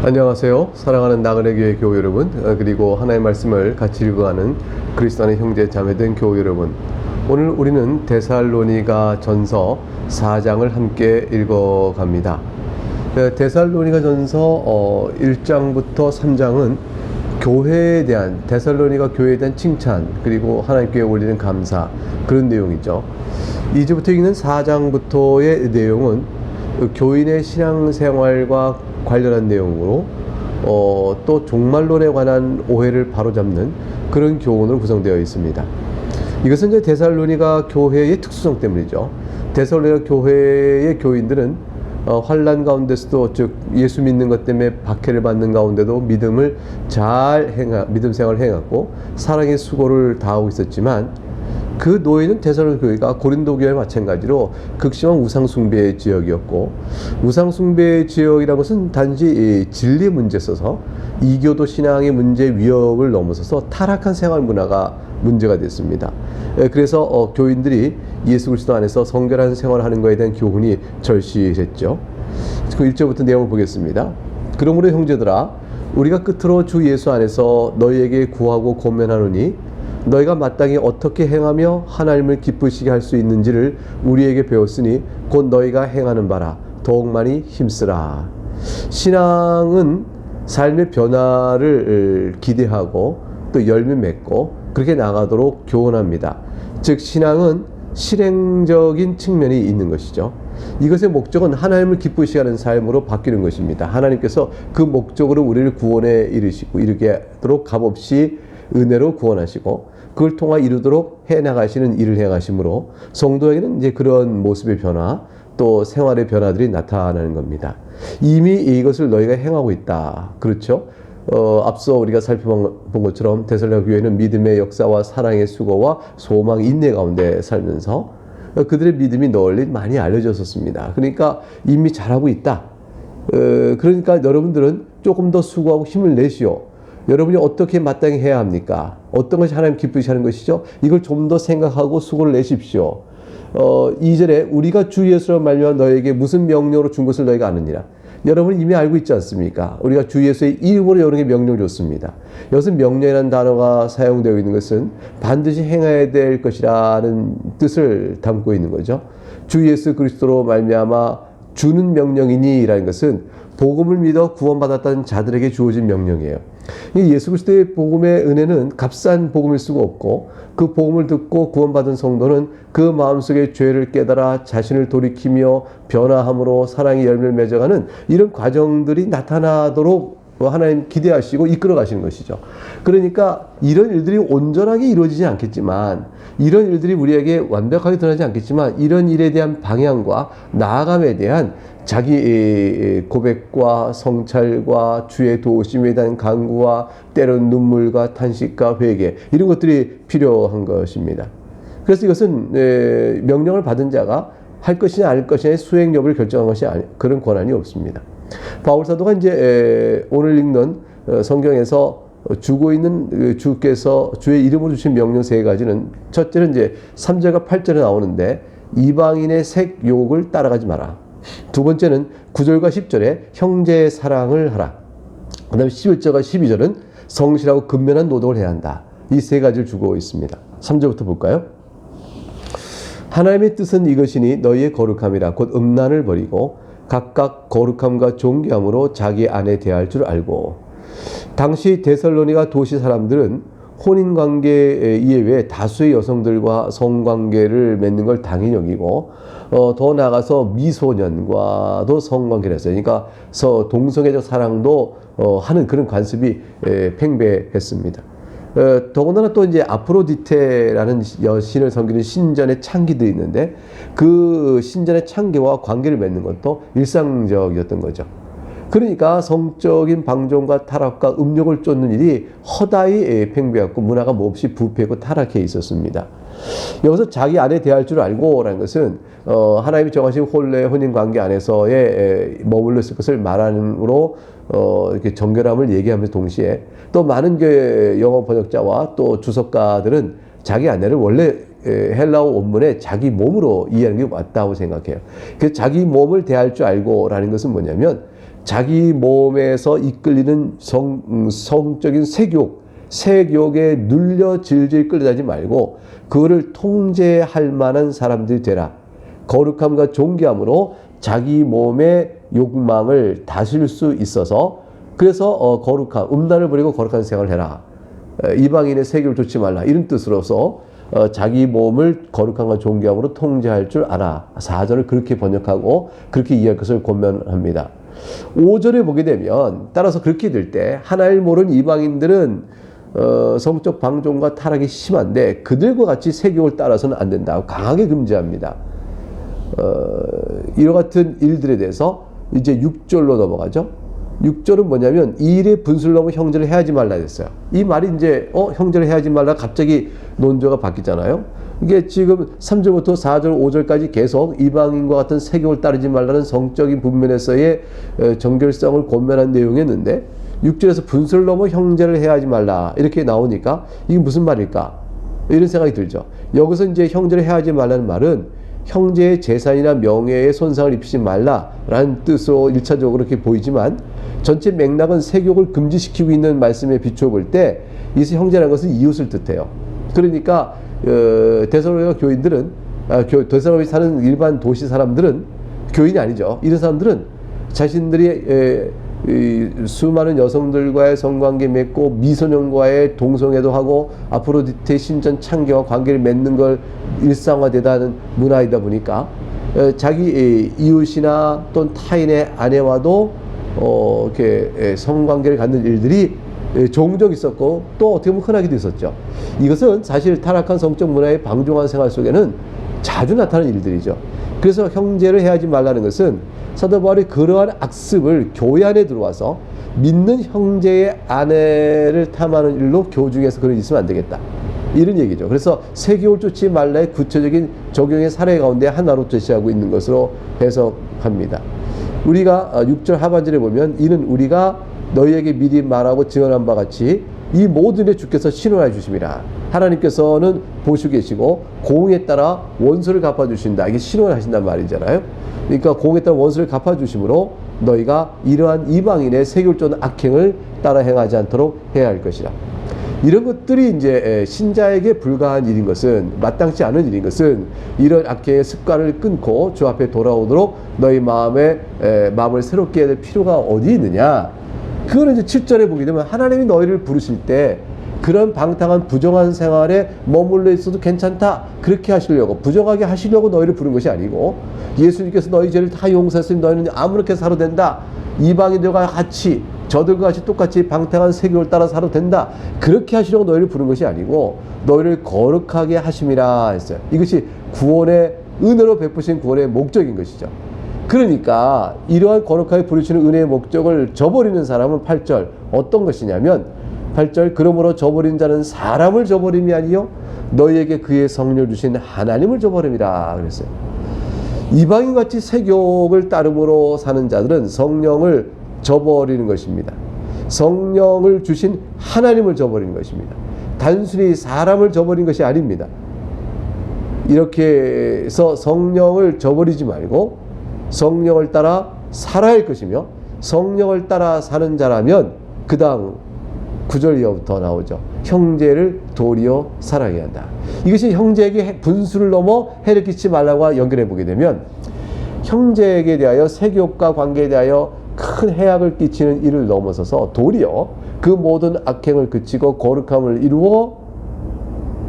안녕하세요. 사랑하는 나그네 교회 교우 여러분, 그리고 하나님의 말씀을 같이 읽어가는 그리스도 안의 형제 자매된 교우 여러분, 오늘 우리는 데살로니가 전서 4장을 함께 읽어갑니다. 데살로니가 전서 1장부터 3장은 교회에 대한, 데살로니가 교회에 대한 칭찬, 그리고 하나님께 올리는 감사, 그런 내용이죠. 이제부터 읽는 4장부터의 내용은 교인의 신앙생활과 관련한 내용으로 또 종말론에 관한 오해를 바로잡는 그런 교훈으로 구성되어 있습니다. 이것은 이제 데살로니가 교회의 특수성 때문이죠. 데살로니가 교회의 교인들은 환난 가운데서도, 즉 예수 믿는 것 때문에 박해를 받는 가운데도 믿음 생활을 행했고 사랑의 수고를 다하고 있었지만, 그 노예는 데살로니가 교회가 고린도 교회와 마찬가지로 극심한 우상숭배의 지역이었고, 우상숭배의 지역이라는 것은 단지 진리 문제에 있어서 이교도 신앙의 문제 위협을 넘어서서 타락한 생활 문화가 문제가 됐습니다. 그래서 교인들이 예수 그리스도 안에서 성결한 생활을 하는 것에 대한 교훈이 절실했죠. 그 1절부터 내용을 보겠습니다. 그러므로 형제들아, 우리가 끝으로 주 예수 안에서 너희에게 구하고 권면하노니 너희가 마땅히 어떻게 행하며 하나님을 기쁘시게 할 수 있는지를 우리에게 배웠으니 곧 너희가 행하는 바라 더욱 많이 힘쓰라. 신앙은 삶의 변화를 기대하고 또 열매 맺고 그렇게 나가도록 교훈합니다. 즉 신앙은 실행적인 측면이 있는 것이죠. 이것의 목적은 하나님을 기쁘시게 하는 삶으로 바뀌는 것입니다. 하나님께서 그 목적으로 우리를 구원에 이르게 하도록 값없이 은혜로 구원하시고 그걸 통해 이루도록 해나가시는 일을 행하심으로 성도에게는 이제 그런 모습의 변화, 또 생활의 변화들이 나타나는 겁니다. 이미 이것을 너희가 행하고 있다. 그렇죠? 앞서 우리가 살펴본 것처럼 데살로니가 교회는 믿음의 역사와 사랑의 수고와 소망, 인내 가운데 살면서 그들의 믿음이 널리 많이 알려졌었습니다. 그러니까 이미 잘하고 있다. 그러니까 여러분들은 조금 더 수고하고 힘을 내시오. 여러분이 어떻게 마땅히 해야 합니까? 어떤 것이 하나님 기쁘시게 하는 것이죠? 이걸 좀 더 생각하고 수고를 내십시오. 2절에 우리가 주 예수로 말미암아 너에게 무슨 명령으로 준 것을 너희가 아느니라. 여러분은 이미 알고 있지 않습니까? 우리가 주 예수의 이름으로 여러분에게 명령을 줬습니다. 여기서 명령이라는 단어가 사용되어 있는 것은 반드시 행해야 될 것이라는 뜻을 담고 있는 거죠. 주 예수 그리스도로 말미암아 주는 명령이니라는 것은 복음을 믿어 구원받았다는 자들에게 주어진 명령이에요. 예수 그리스도의 복음의 은혜는 값싼 복음일 수가 없고, 그 복음을 듣고 구원받은 성도는 그 마음속의 죄를 깨달아 자신을 돌이키며 변화함으로 사랑의 열매를 맺어가는 이런 과정들이 나타나도록 하나님 기대하시고 이끌어 가시는 것이죠. 그러니까 이런 일들이 온전하게 이루어지지 않겠지만, 이런 일들이 우리에게 완벽하게 드러나지 않겠지만, 이런 일에 대한 방향과 나아감에 대한 자기 고백과 성찰과 주의 도우심에 대한 간구와 때론 눈물과 탄식과 회개, 이런 것들이 필요한 것입니다. 그래서 이것은 명령을 받은 자가 할 것이냐 안 할 것이냐의 수행 여부를 결정한 것이 그런 권한이 없습니다. 바울 사도가 이제 오늘 읽는 성경에서 주고 있는 주께서 주의 이름으로 주신 명령 3가지는, 첫째는 이제 3절과 8절에 나오는데 이방인의 색욕을 따라가지 마라. 두 번째는 9절과 10절에 형제의 사랑을 하라. 그 다음에 11절과 12절은 성실하고 근면한 노동을 해야 한다. 이 3가지를 주고 있습니다. 3절부터 볼까요? 하나님의 뜻은 이것이니 너희의 거룩함이라 곧 음란을 버리고 각각 거룩함과 존귀함으로 자기 아내 대할 줄 알고. 당시 데살로니가 도시 사람들은 혼인관계 이외에 다수의 여성들과 성관계를 맺는 걸 당연히 여기고, 더 나아가서 미소년과도 성관계를 했어요. 그러니까 동성애적 사랑도 하는 그런 관습이 팽배했습니다. 더군다나 또 이제 아프로디테라는 여신을 섬기는 신전의 창기도 있는데, 그 신전의 창기와 관계를 맺는 것도 일상적이었던 거죠. 그러니까 성적인 방종과 타락과 음욕을 쫓는 일이 허다히 팽배했고 문화가 몹시 부패하고 타락해 있었습니다. 여기서 자기 아내 대할 줄 알고 라는 것은 하나님이 정하신 혼례 혼인관계 안에서의 머물러 있을 것을 말함으로 이렇게 정결함을 얘기하면서 동시에 또 많은 영어 번역자와 또 주석가들은 자기 아내를 원래 헬라어 원문에 자기 몸으로 이해하는 게 맞다고 생각해요. 그래서 자기 몸을 대할 줄 알고 라는 것은 뭐냐면 자기 몸에서 이끌리는 성적인 세교육에 눌려 질질 끌려다니지 말고 그거를 통제할 만한 사람들이 되라. 거룩함과 존귀함으로 자기 몸의 욕망을 다스릴 수 있어서 그래서 거룩한 음란을 버리고 거룩한 생활을 해라. 이방인의 세교를 좇지 말라. 이런 뜻으로서 자기 몸을 거룩함과 존귀함으로 통제할 줄 알아. 4절을 그렇게 번역하고 그렇게 이해할 것을 권면합니다. 5절에 보게 되면 따라서 그렇게 될 때 하나님을 모르는 이방인들은 성적 방종과 타락이 심한데 그들과 같이 세교를 따라서는 안 된다고 강하게 금지합니다. 이와 같은 일들에 대해서 이제 6절로 넘어가죠. 6절은 뭐냐면 이 일에 분수를 넘어 형제를 해하지 말라 했어요. 이 말이 이제 형제를 해하지 말라 갑자기 논조가 바뀌잖아요. 이게 지금 3절부터 4절, 5절까지 계속 이방인과 같은 세교를 따르지 말라는 성적인 분면에서의 정결성을 권면한 내용이었는데 6절에서 분수를 넘어 형제를 해하지 말라 이렇게 나오니까 이게 무슨 말일까? 이런 생각이 들죠. 여기서 이제 형제를 해하지 말라는 말은 형제의 재산이나 명예에 손상을 입히지 말라라는 뜻으로 1차적으로 그렇게 보이지만 전체 맥락은 세교를 금지시키고 있는 말씀에 비추어 볼 때 이 형제라는 것은 이웃을 뜻해요. 그러니까 데살로니가 교인들은 데살로니가에 사는 일반 도시 사람들은 교인이 아니죠. 이런 사람들은 자신들이 수많은 여성들과의 성관계 맺고 미소년과의 동성애도 하고 아프로디테 신전 창녀와 관계를 맺는 걸 일상화되다는 문화이다 보니까 자기 이웃이나 또는 타인의 아내와도 이렇게 성관계를 갖는 일들이 종종 있었고 또 어떻게 보면 흔하게도 있었죠. 이것은 사실 타락한 성적 문화의 방종한 생활 속에는 자주 나타나는 일들이죠. 그래서 형제를 해하지 말라는 것은 사도 바울이 그러한 악습을 교회 안에 들어와서 믿는 형제의 아내를 탐하는 일로 교중에서 그런 일이 있으면 안 되겠다. 이런 얘기죠. 그래서 세교를 쫓지 말라의 구체적인 적용의 사례 가운데 하나로 제시하고 있는 것으로 해석합니다. 우리가 6절 하반절에 보면 이는 우리가 너희에게 미리 말하고 증언한 바 같이 이 모든 일에 주께서 신원해 주심이라. 하나님께서는 보시고 계시고 공에 따라 원수를 갚아주신다. 이게 신원을 하신단 말이잖아요. 그러니까 공에 따라 원수를 갚아주심으로 너희가 이러한 이방인의 세교를 쫓는 악행을 따라 행하지 않도록 해야 할 것이라. 이런 것들이 이제 신자에게 불가한 일인 것은 마땅치 않은 일인 것은 이런 악행의 습관을 끊고 주 앞에 돌아오도록 너희 마음을 새롭게 해야 될 필요가 어디 있느냐. 그거는 이제 7절에 보게 되면 하나님이 너희를 부르실 때 그런 방탕한 부정한 생활에 머물러 있어도 괜찮다 그렇게 하시려고 부정하게 하시려고 너희를 부른 것이 아니고 예수님께서 너희 죄를 다 용서했으니 너희는 아무렇게 살아도 된다. 이방인들과 같이 저들과 같이 똑같이 방탕한 세교를 따라 살아도 된다. 그렇게 하시려고 너희를 부른 것이 아니고 너희를 거룩하게 하심이라 했어요. 이것이 구원의 은혜로 베푸신 구원의 목적인 것이죠. 그러니까 이러한 거룩하게 부르시는 은혜의 목적을 저버리는 사람은 8절 어떤 것이냐면 8절 그러므로 저버린 자는 사람을 저버림이 아니요 너희에게 그의 성령을 주신 하나님을 저버림이라 그랬어요. 이방인같이 세교를 따름으로 사는 자들은 성령을 저버리는 것입니다. 성령을 주신 하나님을 저버리는 것입니다. 단순히 사람을 저버린 것이 아닙니다. 이렇게 해서 성령을 저버리지 말고 성령을 따라 살아야 할 것이며 성령을 따라 사는 자라면 그 다음 9절 이하부터 나오죠. 형제를 도리어 사랑해야 한다. 이것이 형제에게 분수를 넘어 해를 끼치지 말라고 연결해 보게 되면 형제에게 대하여 세교과 관계에 대하여 큰 해악을 끼치는 일을 넘어서서 도리어 그 모든 악행을 그치고 거룩함을 이루어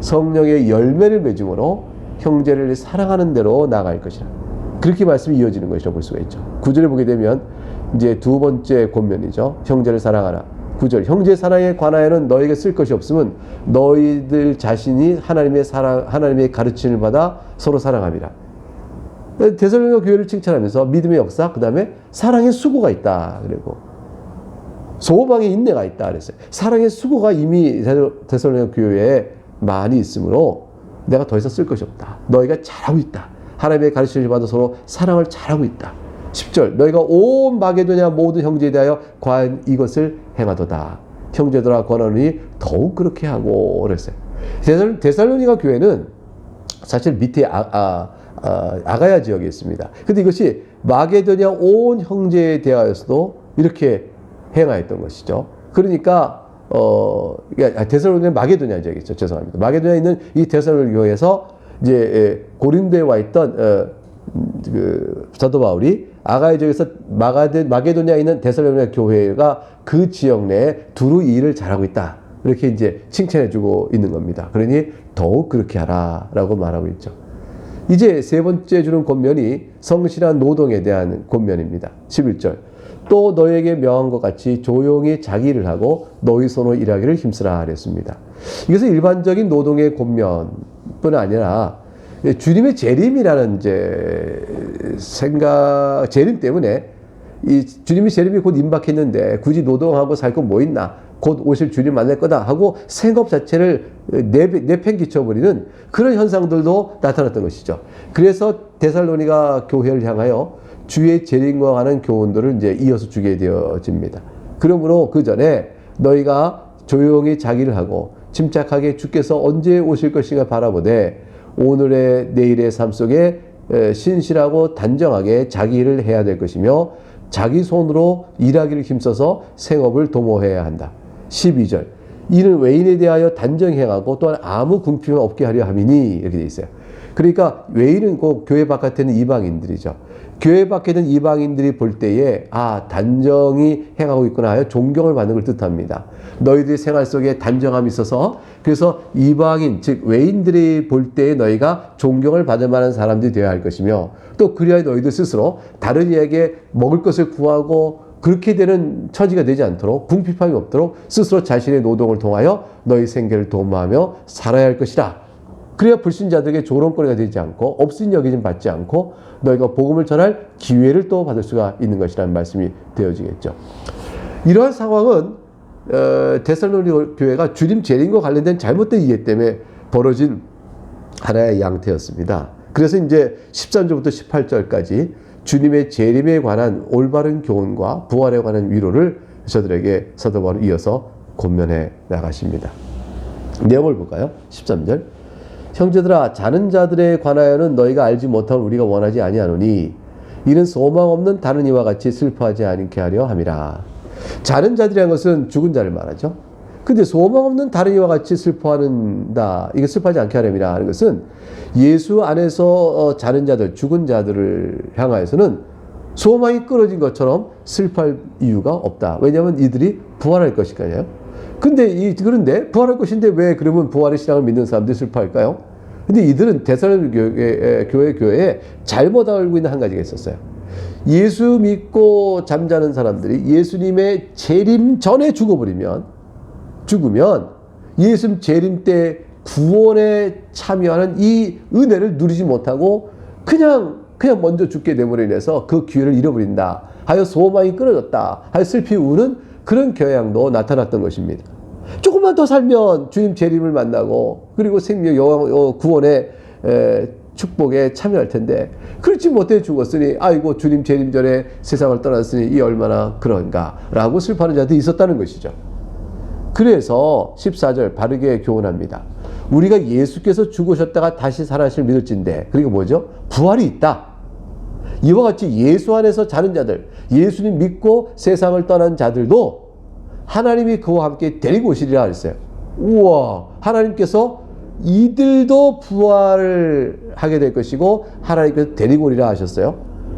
성령의 열매를 맺음으로 형제를 사랑하는 대로 나아갈 것이라. 그렇게 말씀이 이어지는 것이라고 볼 수가 있죠. 9절에 보게 되면 이제 두 번째 권면이죠. 형제를 사랑하라. 9절 형제 사랑에 관하여는 너에게 쓸 것이 없으면 너희들 자신이 하나님의 가르침을 받아 서로 사랑함이라. 데살로니가 교회를 칭찬하면서 믿음의 역사, 그 다음에 사랑의 수고가 있다. 그리고 소망의 인내가 있다. 그랬어요. 사랑의 수고가 이미 데살로니가 교회에 많이 있으므로 내가 더 이상 쓸 것이 없다. 너희가 잘하고 있다. 하나님의 가르침을 받아 서로 사랑을 잘하고 있다. 10절 너희가 온 마게도냐 모든 형제에 대하여 과연 이것을 행하도다. 형제들아 권하노니 더욱 그렇게 하고 그랬어요. 데살로니가 교회는 사실 밑에 아가야 지역에 있습니다. 근데 이것이 마게도냐 온 형제에 대하여서도 이렇게 행하였던 것이죠. 그러니까 데살로니가 마게도냐 지역이죠. 죄송합니다. 마게도냐에 있는 이 데살로니 교회에서 이제 고린도에 와 있던 그 사도 바울이 아가야 지역에서 마게도냐에 있는 데살로니가 교회가 그 지역 내에 두루 이 일을 잘하고 있다. 이렇게 이제 칭찬해주고 있는 겁니다. 그러니 더욱 그렇게 하라라고 말하고 있죠. 이제 세 번째 주는 권면이 성실한 노동에 대한 권면입니다. 11절. 또 너에게 명한 것 같이 조용히 자기 일을 하고 너희 손으로 일하기를 힘쓰라 하랬습니다. 이것은 일반적인 노동의 권면뿐 아니라 주님의 재림이라는 이제 재림 때문에 이 주님의 재림이 곧 임박했는데 굳이 노동하고 살 거 뭐 있나? 곧 오실 주님 만날 거다 하고 생업 자체를 내팽개쳐버리는 그런 현상들도 나타났던 것이죠. 그래서 데살로니가 교회를 향하여 주의 재림과 관한 교훈들을 이제 이어서 주게 되어집니다. 그러므로 그 전에 너희가 조용히 자기를 하고 침착하게 주께서 언제 오실 것인가 바라보되 오늘의 내일의 삶 속에 신실하고 단정하게 자기 일을 해야 될 것이며 자기 손으로 일하기를 힘써서 생업을 도모해야 한다. 12절. 이는 외인에 대하여 단정 행하고 또한 아무 궁핍이 없게 하려 함이니 이렇게 돼 있어요. 그러니까 외인은 꼭 교회 바깥에 있는 이방인들이죠. 교회 밖에 있는 이방인들이 볼 때에 단정히 행하고 있구나 하여 존경을 받는 걸 뜻합니다. 너희들의 생활 속에 단정함이 있어서 그래서 이방인 즉 외인들이 볼 때에 너희가 존경을 받을 만한 사람들이 되어야 할 것이며 또 그리하여 너희들 스스로 다른 이에게 먹을 것을 구하고 그렇게 되는 처지가 되지 않도록 궁핍함이 없도록 스스로 자신의 노동을 통하여 너희 생계를 도모하며 살아야 할 것이라. 그래야 불신자들에게 조롱거리가 되지 않고 없인 여기진 받지 않고 너희가 복음을 전할 기회를 또 받을 수가 있는 것이라는 말씀이 되어지겠죠. 이러한 상황은 데살로니 교회가 주님 재림과 관련된 잘못된 이해 때문에 벌어진 하나의 양태였습니다. 그래서 이제 13절부터 18절까지 주님의 재림에 관한 올바른 교훈과 부활에 관한 위로를 저들에게 사도 바울이 이어서 권면해 나가십니다. 내용을 볼까요? 13절. 형제들아 자는 자들에 관하여는 너희가 알지 못함을 우리가 원하지 아니하노니 이는 소망 없는 다른 이와 같이 슬퍼하지 않게 하려 함이라. 자는 자들이라는 것은 죽은 자를 말하죠. 근데 소망 없는 다른 이와 같이 슬퍼한다. 이게 슬퍼하지 않게 하려니라 하는 것은 예수 안에서 자는 자들, 죽은 자들을 향하여서는 소망이 끊어진 것처럼 슬퍼할 이유가 없다. 왜냐하면 이들이 부활할 것이니까요. 그런데 부활할 것인데 왜 그러면 부활의 신앙을 믿는 사람들이 슬퍼할까요? 근데 이들은 데살로니 교회에 잘못 알고 있는 한 가지가 있었어요. 예수 믿고 잠자는 사람들이 예수님의 재림 전에 죽으면 예수님 재림 때 구원에 참여하는 이 은혜를 누리지 못하고 그냥 먼저 죽게 됨으로 인해서 그 기회를 잃어버린다 하여 소망이 끊어졌다 하여 슬피 우는 그런 경향도 나타났던 것입니다. 조금만 더 살면 주님 재림을 만나고 그리고 생명 구원의 축복에 참여할 텐데 그렇지 못해 죽었으니 아이고 주님 재림 전에 세상을 떠났으니 이 얼마나 그런가 라고 슬퍼하는 자들이 있었다는 것이죠. 그래서 14절 바르게 교훈합니다. 우리가 예수께서 죽으셨다가 다시 살아나실 믿을진데 그리고 뭐죠? 부활이 있다. 이와 같이 예수 안에서 자는 자들, 예수님 믿고 세상을 떠난 자들도 하나님이 그와 함께 데리고 오시리라 했어요. 우와, 하나님께서 이들도 부활을 하게 될 것이고 하나님께서 데리고 오리라 하셨어요.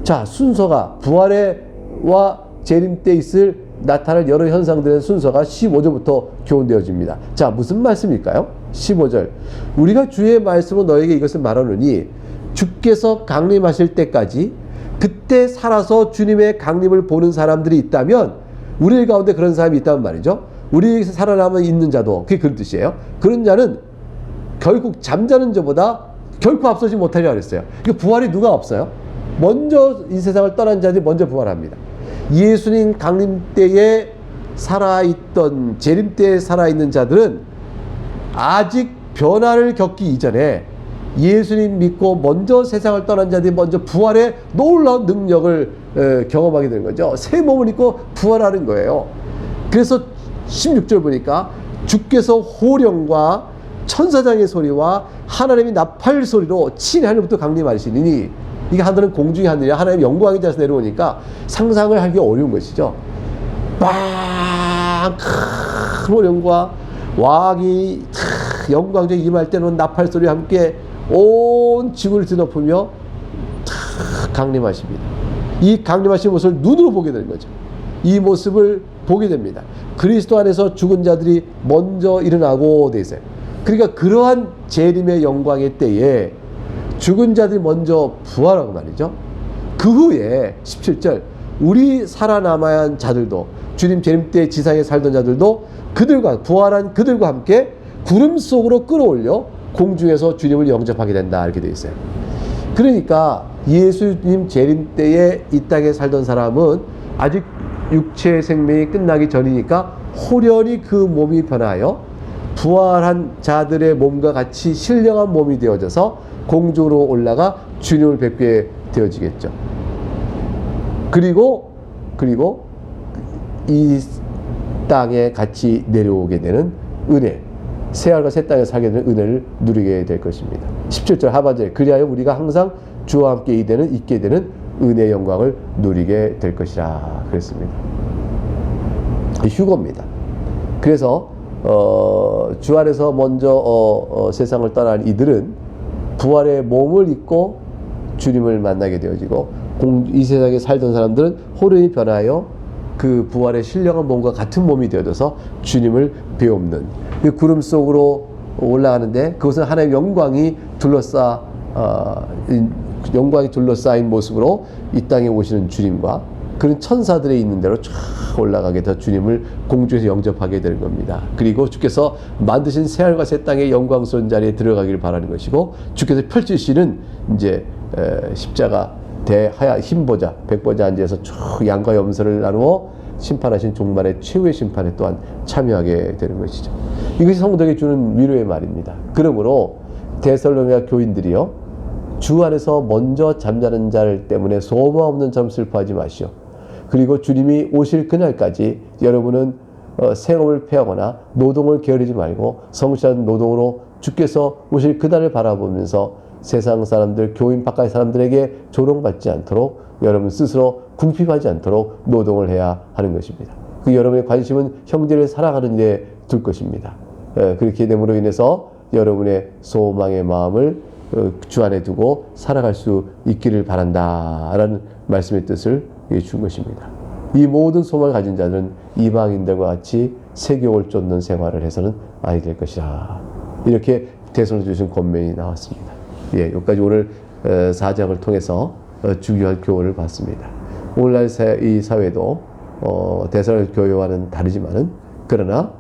자, 순서가 부활과 재림 때 있을 나타날 여러 현상들의 순서가 15절부터 교훈되어집니다. 자, 무슨 말씀일까요? 15절. 우리가 주의 말씀으로 너에게 이것을 말하노니 주께서 강림하실 때까지 그때 살아서 주님의 강림을 보는 사람들이 있다면 우리 가운데 그런 사람이 있다는 말이죠. 우리에게서 살아남아 있는 자도 그게 그런 뜻이에요. 그런 자는 결국 잠자는 자보다 결코 앞서지 못하리라 그랬어요. 부활이 누가 없어요? 먼저 이 세상을 떠난 자들이 먼저 부활합니다. 예수님 강림 때에 살아있던 재림 때에 살아있는 자들은 아직 변화를 겪기 이전에 예수님 믿고 먼저 세상을 떠난 자들이 먼저 부활의 놀라운 능력을 경험하게 되는 거죠. 새 몸을 입고 부활하는 거예요. 그래서 16절 보니까 주께서 호령과 천사장의 소리와 하나님의 나팔 소리로 친히 하늘부터 강림하시니 이게 하늘은 공중의 하늘이야. 하나님의 영광의 자에서 내려오니까 상상을 하기 어려운 것이죠. 빵! 큰 호령과 왕이 영광적인 임할 때는 나팔 소리와 함께 온 지구를 뒤덮으며 강림하십니다. 이 강림하신 모습을 눈으로 보게 되는 거죠. 이 모습을 보게 됩니다. 그리스도 안에서 죽은 자들이 먼저 일어나고 돼 있어요. 그러니까 그러한 재림의 영광의 때에 죽은 자들이 먼저 부활하고 말이죠. 그 후에 17절 우리 살아남아야 한 자들도 주님 재림 때 지상에 살던 자들도 그들과 부활한 그들과 함께 구름 속으로 끌어올려 공중에서 주님을 영접하게 된다 이렇게 되어 있어요. 그러니까 예수님 재림 때에 이 땅에 살던 사람은 아직 육체의 생명이 끝나기 전이니까 호련히 그 몸이 변하여 부활한 자들의 몸과 같이 신령한 몸이 되어져서 공중으로 올라가 주님을 뵙게 되어지겠죠. 그리고 이 땅에 같이 내려오게 되는 은혜, 새하늘과 새 땅에 살게 되는 은혜를 누리게 될 것입니다. 17절 하반절에 그리하여 우리가 항상 주와 함께 있게 되는 은혜의 영광을 누리게 될 것이라 그랬습니다. 휴거입니다. 그래서 주 안에서 먼저 세상을 떠난 이들은 부활의 몸을 입고 주님을 만나게 되어지고 이 세상에 살던 사람들은 호련히 변하여 그 부활의 신령한 몸과 같은 몸이 되어져서 주님을 배웁는 그 구름 속으로 올라가는데 그것은 하나님의 영광이 둘러싸인 모습으로 이 땅에 오시는 주님과 그런 천사들이 있는 대로 쫙 올라가게 더 주님을 공중에서 영접하게 되는 겁니다. 그리고 주께서 만드신 새하늘과 새 땅의 영광스러운 자리에 들어가기를 바라는 것이고 주께서 펼치시는 이제 십자가 대하야 흰보좌 백보좌 앉아서 쭉 양과 염소를 나누어 심판하신 종말의 최후의 심판에 또한 참여하게 되는 것이죠. 이것이 성도에게 주는 위로의 말입니다. 그러므로 데살로니가 교인들이요 주 안에서 먼저 잠자는 자를 때문에 소망 없는 점 슬퍼하지 마시오. 그리고 주님이 오실 그날까지 여러분은 생업을 폐하거나 노동을 게으르지 말고 성실한 노동으로 주께서 오실 그날을 바라보면서 세상 사람들, 교인 바깥의 사람들에게 조롱받지 않도록 여러분 스스로 궁핍하지 않도록 노동을 해야 하는 것입니다. 그 여러분의 관심은 형제를 사랑하는 데 둘 것입니다. 그렇게 됨으로 인해서 여러분의 소망의 마음을 주 안에 두고 살아갈 수 있기를 바란다라는 말씀의 뜻을 준 것입니다. 이 모든 소망을 가진 자들은 이방인들과 같이 세교를 쫓는 생활을 해서는 아니 될 것이라. 이렇게 대선을 주신 권면이 나왔습니다. 여기까지 오늘 4장을 통해서 중요한 교훈을 봤습니다. 오늘날 이 사회도 대선을 교회와는 다르지만은 그러나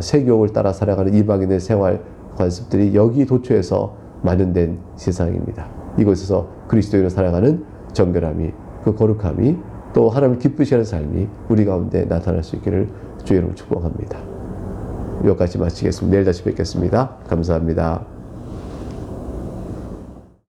세교를 따라 살아가는 이방인의 생활 관습들이 여기 도처에서 만연된 세상입니다. 이곳에서 그리스도인으로 살아가는 정결함이 그 거룩함이 또 하나님을 기쁘시하는 삶이 우리 가운데 나타날 수 있기를 주의 이름으로 축복합니다. 여기까지 마치겠습니다. 내일 다시 뵙겠습니다. 감사합니다.